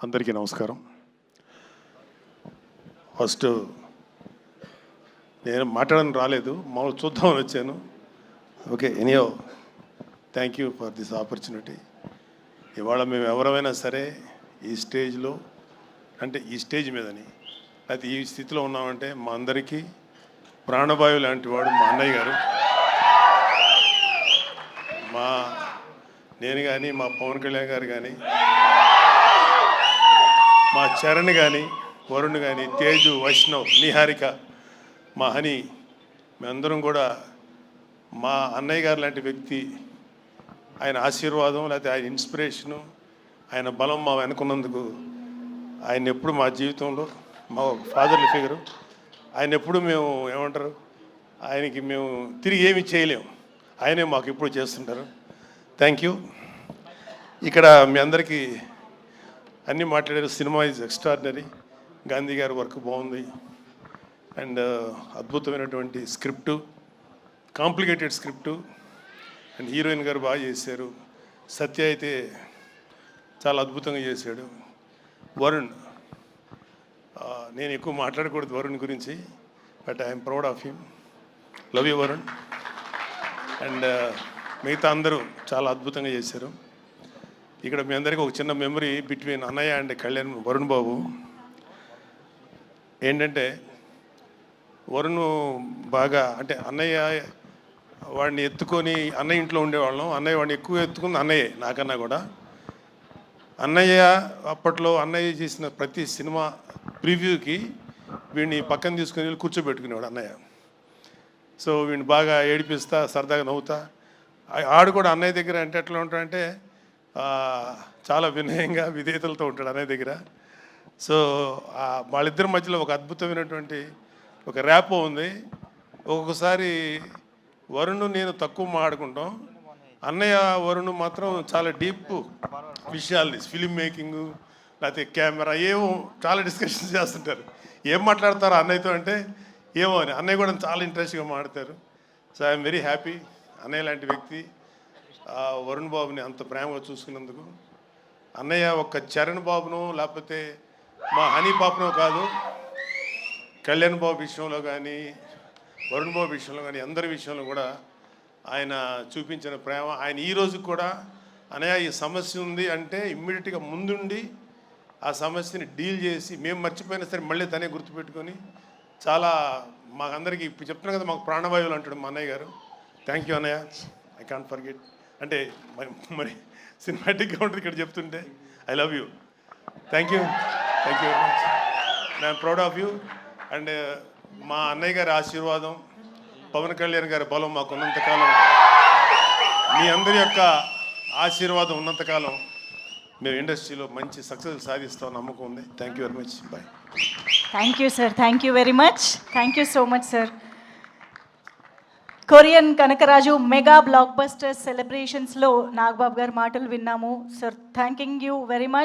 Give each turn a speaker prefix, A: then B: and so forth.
A: అందరికీ నమస్కారం. ఫస్ట్ నేను మాట్లాడడానికి రాలేదు, మామూలు చూద్దామని వచ్చాను. ఓకే, ఎనీయో thank you for this opportunity. ఇవాళ మేము ఎవరైనా సరే ఈ స్టేజ్లో, అంటే ఈ స్టేజ్ మీదని లేకపోతే ఈ స్థితిలో ఉన్నామంటే మా అందరికీ ప్రాణవాయువు లాంటి వాడు మా అన్నయ్య గారు. నేను కానీ, మా పవన్ కళ్యాణ్ గారు కానీ, మా చరణ్ కానీ, వరుణ్ కానీ, తేజు, వైష్ణవ్, నిహారిక, మా హని, మేమందరం కూడా మా అన్నయ్య గారు లాంటి వ్యక్తి, ఆయన ఆశీర్వాదం లేకపోతే ఆయన ఇన్స్పిరేషను, ఆయన బలం మా వెనుకున్నందుకు ఆయన ఎప్పుడు మా జీవితంలో మా ఫాదర్లీ ఫిగరు. ఆయన ఎప్పుడు మేము ఏమంటారు, ఆయనకి మేము తిరిగి ఏమి చేయలేము, ఆయనే మాకు ఎప్పుడు చేస్తుంటారు. Thank you. ఇక్కడ మీ అందరికీ అన్నీ మాట్లాడారు. Cinema is extraordinary. గాంధీ గారి వర్క్ బాగుంది అండ్ అద్భుతమైనటువంటి script, complicated script and heroine గారు బాగా చేశారు. సత్య అయితే చాలా అద్భుతంగా చేశాడు. వరుణ్, నేను ఎక్కువ మాట్లాడకూడదు వరుణ్ గురించి, but I'm proud of him. Love you Varun. And మిగతా అందరూ చాలా అద్భుతంగా చేశారు. ఇక్కడ మీ అందరికీ ఒక చిన్న మెమరీ బిట్వీన్ అన్నయ్య అండ్ కళ్యాణ్, వరుణ్ బాబు. ఏంటంటే వరుణ్ బాగా, అంటే అన్నయ్య వాడిని ఎత్తుకొని, అన్నయ్య ఇంట్లో ఉండేవాళ్ళం, అన్నయ్య వాడిని ఎక్కువ ఎత్తుకుంది అన్నయ్య నాకన్నా కూడా. అన్నయ్య అప్పట్లో అన్నయ్య చేసిన ప్రతి సినిమా ప్రివ్యూకి వీడిని పక్కన తీసుకుని వెళ్ళి కూర్చోబెట్టుకునేవాడు అన్నయ్య. సో వీడిని బాగా ఏడిపిస్తా, సరదాగా నవ్వుతా. ఆడు కూడా అన్నయ్య దగ్గర అంటే ఎట్లా ఉంటాడంటే చాలా వినయంగా, విధేయతలతో ఉంటాడు అన్నయ్య దగ్గర. సో వాళ్ళిద్దరి మధ్యలో ఒక అద్భుతమైనటువంటి ఒక ర్యాపో ఉంది. ఒక్కొక్కసారి వరుణ్ నేను తక్కువ మాట్లాడుకుంటాం, అన్నయ్య వరుణ్ మాత్రం చాలా డీప్ విషయాల్ని, ఫిలిం మేకింగు లేకపోతే కెమెరా ఏమో చాలా డిస్కషన్స్ చేస్తుంటారు. ఏం మాట్లాడతారు అన్నయ్యతో అంటే ఏమో అని, అన్నయ్య కూడా చాలా ఇంట్రెస్ట్గా మాట్లాడతారు. సో ఐఎమ్ వెరీ హ్యాపీ అన్నయ్య లాంటి వ్యక్తి వరుణ్ బాబుని అంత ప్రేమగా చూసుకున్నందుకు. అన్నయ్య ఒక్క చరణ్ బాబును లేకపోతే మా హనీ పాపనో కాదు, కళ్యాణ్ బాబు విషయంలో కానీ, వరుణ్ బాబు విషయంలో కానీ, అందరి విషయంలో కూడా ఆయన చూపించిన ప్రేమ. ఆయన ఈ రోజు కూడా అన్నయ్య ఈ సమస్య ఉంది అంటే ఇమ్మీడియట్గా ముందుండి ఆ సమస్యని డీల్ చేసి, మేము మర్చిపోయినా సరే మళ్ళీ తనే గుర్తుపెట్టుకొని చాలా మాకందరికీ ఇప్పుడు చెప్తున్నాను కదా, మాకు ప్రాణవాయువులు అంటాడు మా అన్నయ్య గారు. థ్యాంక్ యూ అన్నయ్య, ఐ కాంట్ ఫర్గెట్. అంటే మరి సినిమాటిక్గా ఉంటుంది ఇక్కడ చెప్తుంటే. I love you. Thank you very much. I'm proud of you. And మా అన్నయ్య గారి ఆశీర్వాదం, పవన్ కళ్యాణ్ గారి బలం మాకు ఉన్నంతకాలం, మీ అందరి యొక్క ఆశీర్వాదం ఉన్నంతకాలం మేము ఇండస్ట్రీలో మంచి సక్సెస్ సాధిస్తాం నమ్మకం ఉంది. Thank you very much. Bye.
B: Thank you sir. Thank you very much. Thank you so much sir. Korean Kanakaraju mega blockbuster సెలబ్రేషన్స్లో నాగబాబు గారి మాటలు విన్నాము sir. Thanking you very much.